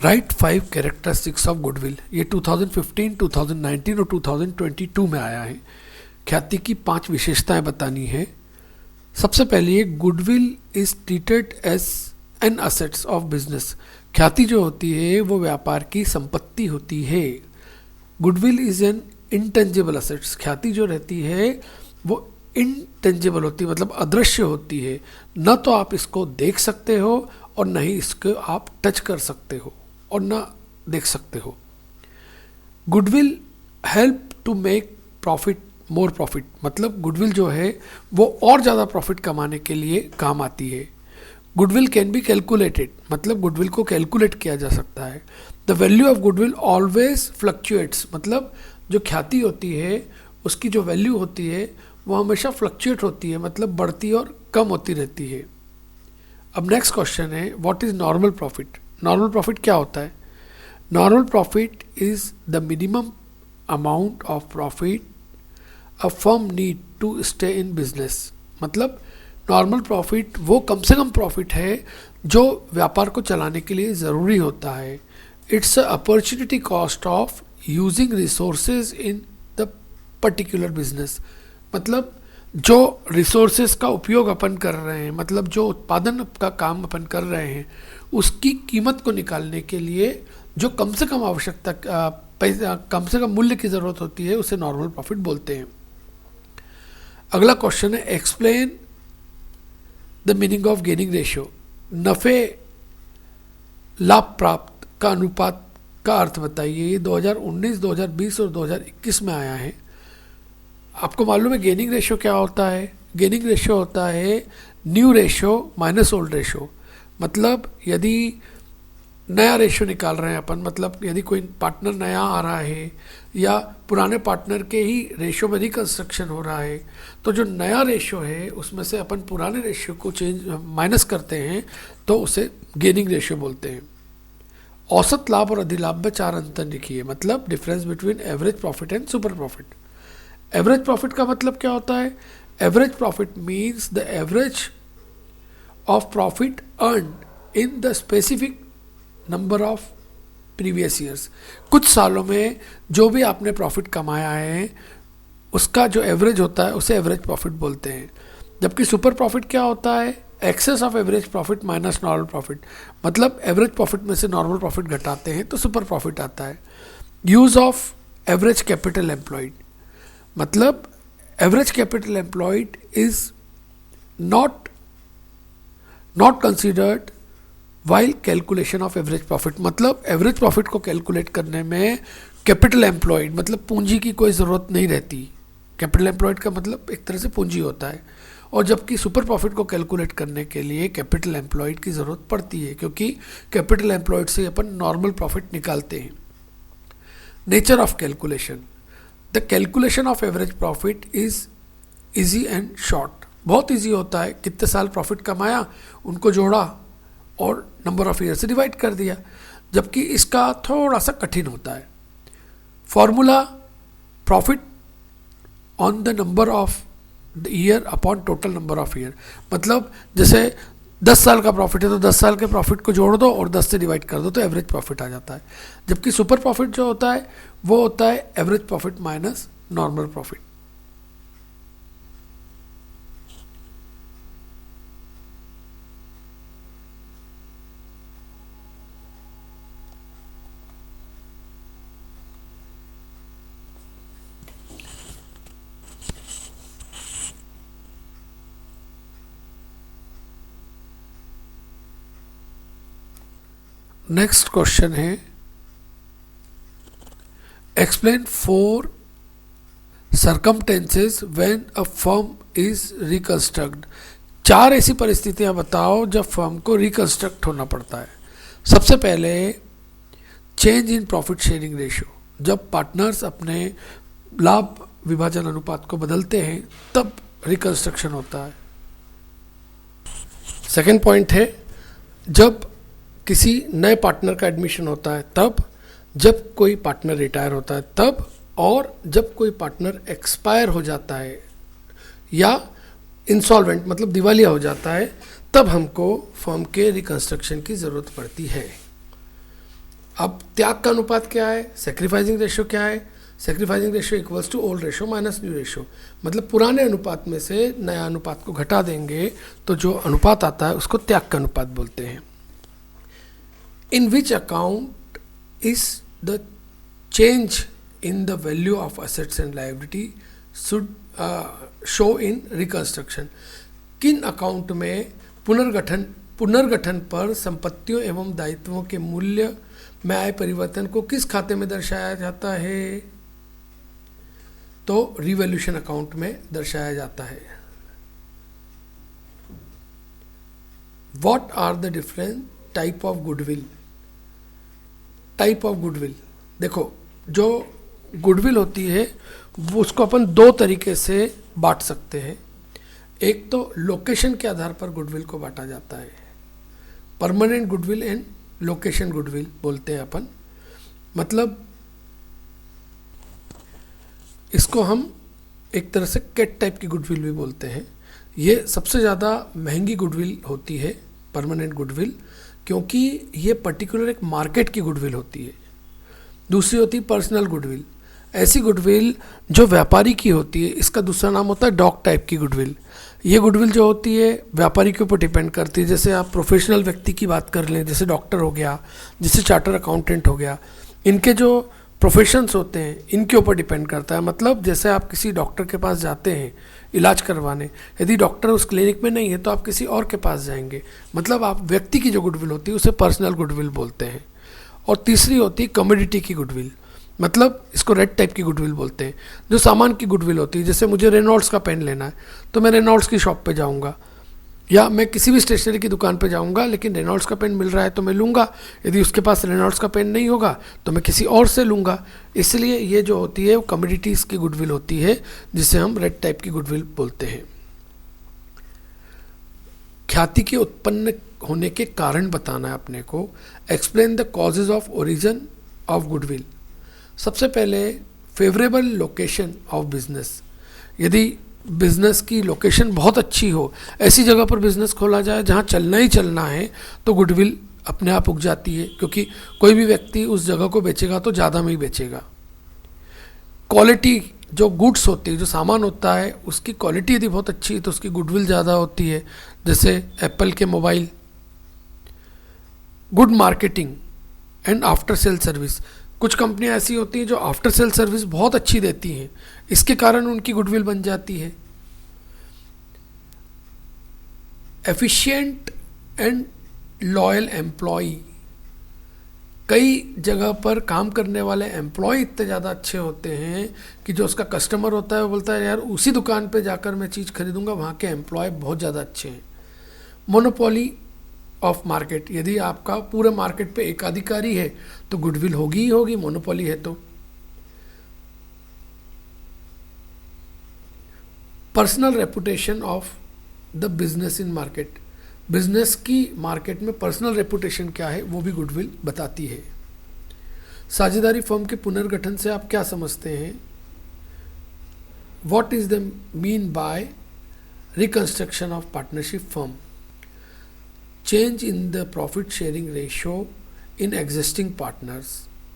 Right 5 characteristics of goodwill. ये 2015, 2019 और 2022 में आया है। ख्याति की 5 विशेषताएं बतानी है। सबसे पहले ये goodwill is treated as an assets of business. ख्याति जो होती है वो व्यापार की संपत्ति होती है। Goodwill is an intangible assets. ख्याति जो रहती है वो इनटेंजिबल होती है, मतलब अदृश्य होती है। न तो आप इसको देख सकते हो और न ही इसको आप टच कर सकते हो और न देख सकते हो। Goodwill help to make profit more profit, मतलब गुडविल जो है वो और ज़्यादा प्रॉफिट कमाने के लिए काम आती है। गुडविल कैन बी कैलकुलेटेड, मतलब गुडविल को कैलकुलेट किया जा सकता है। The value of goodwill always fluctuates, मतलब जो ख्याति होती है उसकी जो वैल्यू होती है वो हमेशा फ्लक्चुएट होती है, मतलब बढ़ती और कम होती रहती है। अब नेक्स्ट क्वेश्चन है, what is normal profit. Normal profit क्या होता है? Normal profit is the minimum amount of profit a firm need to stay in business. मतलब नॉर्मल प्रॉफिट वो कम से कम प्रॉफिट है जो व्यापार को चलाने के लिए ज़रूरी होता है। It's a opportunity cost of using resources in the particular business. मतलब जो रिसोर्सेज का उपयोग अपन कर रहे हैं, मतलब जो उत्पादन का काम अपन कर रहे हैं, उसकी कीमत को निकालने के लिए जो कम से कम आवश्यकता पैसा, कम से कम मूल्य की ज़रूरत होती है, उसे नॉर्मल प्रॉफिट बोलते हैं। अगला क्वेश्चन है, explain the meaning of gaining ratio. नफ़े लाभ प्राप्त का अनुपात का अर्थ बताइए। ये 2019, 2020 और 2021 में आया है। आपको मालूम है गेनिंग रेशियो क्या होता है? गेनिंग रेशियो होता है new ratio minus old ratio. मतलब यदि नया रेशियो निकाल रहे हैं अपन, मतलब यदि कोई पार्टनर नया आ रहा है या पुराने पार्टनर के ही रेशियो में रिकंस्ट्रक्शन हो रहा है, तो जो नया रेशियो है उसमें से अपन पुराने रेशियो को माइनस करते हैं तो उसे गेनिंग रेशियो बोलते हैं। औसत लाभ और अधिलाभ में 4 अंतर लिखिए, मतलब difference between average profit and super profit. Average profit का मतलब क्या होता है? Average profit means the average of profit earn in the specific number of previous years. कुछ सालों में जो भी आपने प्रॉफिट कमाया है उसका जो एवरेज होता है उसे एवरेज प्रॉफिट बोलते हैं। जबकि सुपर प्रॉफिट क्या होता है? Excess of average profit minus normal profit. मतलब एवरेज प्रॉफिट में से नॉर्मल प्रॉफिट घटाते हैं तो सुपर प्रॉफिट आता है। Use of average capital employed, मतलब average capital employed is not considered while calculation of average profit. मतलब एवरेज प्रॉफिट को कैलकुलेट करने में कैपिटल एम्प्लॉयड मतलब पूंजी की कोई ज़रूरत नहीं रहती। कैपिटल एम्प्लॉयड का मतलब एक तरह से पूंजी होता है। और जबकि सुपर प्रॉफिट को कैलकुलेट करने के लिए कैपिटल एम्प्लॉयड की ज़रूरत पड़ती है, क्योंकि कैपिटल एम्प्लॉयड से अपन नॉर्मल प्रॉफिट निकालते हैं। Nature of calculation, the calculation of average profit is easy and short. बहुत ईजी होता है, कितने साल प्रॉफिट कमाया उनको जोड़ा और नंबर ऑफ ईयर से डिवाइड कर दिया। जबकि इसका थोड़ा सा कठिन होता है। Formula, profit on the number of the year upon total number of year. मतलब जैसे 10 साल का प्रॉफिट है तो 10 साल के प्रॉफिट को जोड़ दो और 10 से डिवाइड कर दो तो एवरेज प्रॉफिट आ जाता है। जबकि सुपर प्रॉफिट जो होता है वो होता है average profit minus normal profit. Next question है, explain 4 circumstances when a firm is reconstruct. 4 ऐसी परिस्थितियां बताओ जब फर्म को रिकंस्ट्रक्ट होना पड़ता है। सबसे पहले change in profit sharing ratio, जब पार्टनर्स अपने लाभ विभाजन अनुपात को बदलते हैं तब रिकंस्ट्रक्शन होता है। सेकेंड पॉइंट है, जब किसी नए पार्टनर का एडमिशन होता है तब, जब कोई पार्टनर रिटायर होता है तब, और जब कोई पार्टनर एक्सपायर हो जाता है या इंसॉल्वेंट मतलब दिवालिया हो जाता है तब हमको फर्म के रिकंस्ट्रक्शन की ज़रूरत पड़ती है। अब त्याग का अनुपात क्या है, सेक्रीफाइसिंग रेशियो क्या है, sacrificing ratio equals to old ratio minus new ratio, मतलब पुराने अनुपात में से नया अनुपात को घटा देंगे तो जो अनुपात आता है उसको त्याग का अनुपात बोलते हैं। In which account is the change in the value of assets and liability should show in reconstruction. किन अकाउंट में पुनर्गठन पर संपत्तियों एवं दायित्वों के मूल्य में आए परिवर्तन को किस खाते में दर्शाया जाता है, तो रिवैल्यूएशन अकाउंट में दर्शाया जाता है। What are the different type of goodwill. Type of goodwill, देखो जो गुडविल होती है वो उसको अपन दो तरीके से बांट सकते हैं। एक तो लोकेशन के आधार पर गुडविल को बांटा जाता है, permanent goodwill and location goodwill बोलते हैं अपन। मतलब इसको हम एक तरह से कैट टाइप की गुडविल भी बोलते हैं। ये सबसे ज़्यादा महंगी गुडविल होती है परमानेंट गुडविल, क्योंकि ये पर्टिकुलर एक मार्केट की गुडविल होती है। दूसरी होती है पर्सनल गुडविल, ऐसी गुडविल जो व्यापारी की होती है। इसका दूसरा नाम होता है डॉग टाइप की गुडविल। ये गुडविल जो होती है व्यापारी के ऊपर डिपेंड करती है। जैसे आप प्रोफेशनल व्यक्ति की बात कर लें, जैसे डॉक्टर हो गया, जैसे चार्टर अकाउंटेंट हो गया, इनके जो प्रोफेशंस होते हैं इनके ऊपर डिपेंड करता है। मतलब जैसे आप किसी डॉक्टर के पास जाते हैं इलाज करवाने, यदि डॉक्टर उस क्लिनिक में नहीं है तो आप किसी और के पास जाएंगे। मतलब आप व्यक्ति की जो गुडविल होती है उसे पर्सनल गुडविल बोलते हैं। और तीसरी होती है कमोडिटी की गुडविल, मतलब इसको रेड टाइप की गुडविल बोलते हैं, जो सामान की गुडविल होती है। जैसे मुझे रेनॉल्ड्स का पेन लेना है तो मैं रेनॉल्ड्स की शॉप पे जाऊंगा, या मैं किसी भी स्टेशनरी की दुकान पे जाऊंगा, लेकिन रेनॉल्ड्स का पेन मिल रहा है तो मैं लूँगा। यदि उसके पास रेनॉल्ड्स का पेन नहीं होगा तो मैं किसी और से लूँगा। इसलिए ये जो होती है वो कमोडिटीज़ की गुडविल होती है, जिसे हम रेड टाइप की गुडविल बोलते हैं। ख्याति के उत्पन्न होने के कारण बताना है अपने को। Explain the causes of origin of goodwill. सबसे पहले फेवरेबल लोकेशन ऑफ बिजनेस। यदि बिजनेस की लोकेशन बहुत अच्छी हो, ऐसी जगह पर बिजनेस खोला जाए जहाँ चलना ही चलना है, तो गुडविल अपने आप उग जाती है, क्योंकि कोई भी व्यक्ति उस जगह को बेचेगा तो ज़्यादा में ही बेचेगा। क्वालिटी, जो गुड्स होती है, जो सामान होता है, उसकी क्वालिटी यदि बहुत अच्छी है तो उसकी गुडविल ज़्यादा होती है। जैसे एप्पल के mobile. Good marketing and after sale service. कुछ कंपनियां ऐसी होती हैं जो आफ्टर सेल सर्विस बहुत अच्छी देती हैं, इसके कारण उनकी गुडविल बन जाती है। Efficient and loyal employ. कई जगह पर काम करने वाले एम्प्लॉय इतने ज़्यादा अच्छे होते हैं कि जो उसका कस्टमर होता है वो बोलता है यार उसी दुकान पे जाकर मैं चीज़ खरीदूंगा, वहाँ के एम्प्लॉय बहुत ज़्यादा अच्छे हैं। Monopoly of market. यदि आपका पूरे मार्केट पे एकाधिकारी है तो गुडविल होगी ही होगी, मोनोपोली है तो। Personal reputation of the business in market. Business की मार्केट में पर्सनल रेपुटेशन क्या है वो भी गुडविल बताती है। साझेदारी फर्म के पुनर्गठन से आप क्या समझते हैं? What is the mean by reconstruction of partnership firm? Change in the profit sharing ratio in existing partners,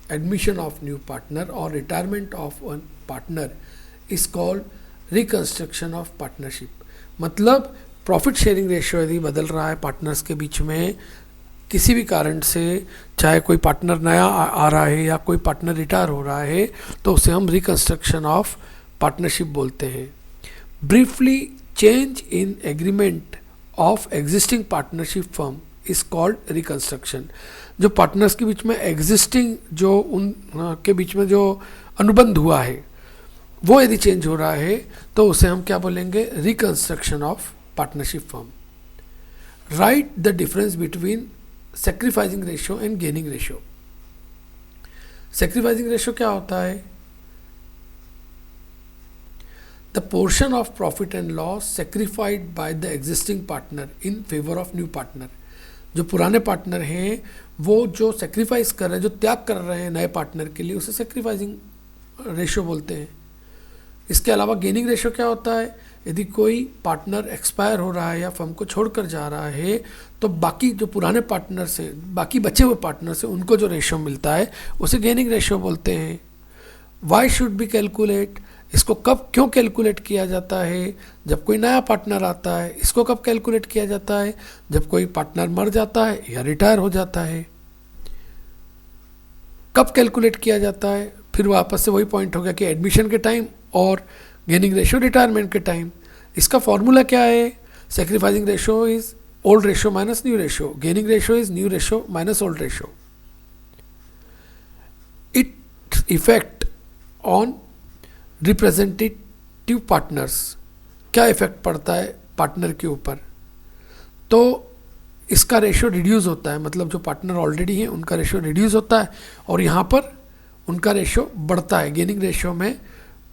admission of new partner or retirement of one partner is called reconstruction of partnership। मतलब profit sharing ratio यदि बदल रहा है partners के बीच में किसी भी कारण से, चाहे कोई पार्टनर नया आ रहा है या कोई पार्टनर रिटायर हो रहा है, तो उसे हम रिकंस्ट्रक्शन ऑफ पार्टनरशिप बोलते हैं। Briefly, change in agreement of existing partnership firm is called reconstruction. जो पार्टनर्स के बीच में एग्जिस्टिंग, जो उन के बीच में जो अनुबंध हुआ है वो यदि चेंज हो रहा है तो उसे हम क्या बोलेंगे? Reconstruction of partnership firm. Right the difference between sacrificing ratio and gaining ratio. Sacrificing ratio क्या होता है? The portion of profit and loss sacrificed by the existing partner in favor of new partner। जो पुराने partner हैं वो जो sacrifice कर रहे हैं, जो त्याग कर रहे हैं नए पार्टनर के लिए, उसे सेक्रीफाइसिंग रेशियो बोलते हैं। इसके अलावा गेनिंग रेशियो क्या होता है? यदि कोई पार्टनर एक्सपायर हो रहा है या फर्म को छोड़कर जा रहा है तो बाकी जो पुराने पार्टनर से, बाकी बचे हुए पार्टनर से उनको जो रेशो मिलता है उसे गेनिंग रेशो बोलते हैं। वाई शुड बी कैलकुलेट, इसको कब क्यों कैलकुलेट किया जाता है? जब कोई नया पार्टनर आता है। इसको कब कैलकुलेट किया जाता है? जब कोई पार्टनर मर जाता है या रिटायर हो जाता है। कब कैलकुलेट किया जाता है? फिर वापस से वही पॉइंट हो गया कि एडमिशन के टाइम और गेनिंग रेशो रिटायरमेंट के टाइम। इसका फॉर्मूला क्या है? Sacrificing ratio is old ratio minus new ratio, gaining ratio is new ratio minus old ratio. It effect on representative partners, क्या इफेक्ट पड़ता है पार्टनर के ऊपर? तो इसका रेशो रिड्यूस होता है, मतलब जो पार्टनर ऑलरेडी हैं उनका रेशो रिड्यूस होता है और यहाँ पर उनका रेशो बढ़ता है। गेनिंग रेशो में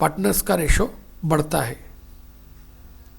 पार्टनर्स का रेशो बढ़ता है।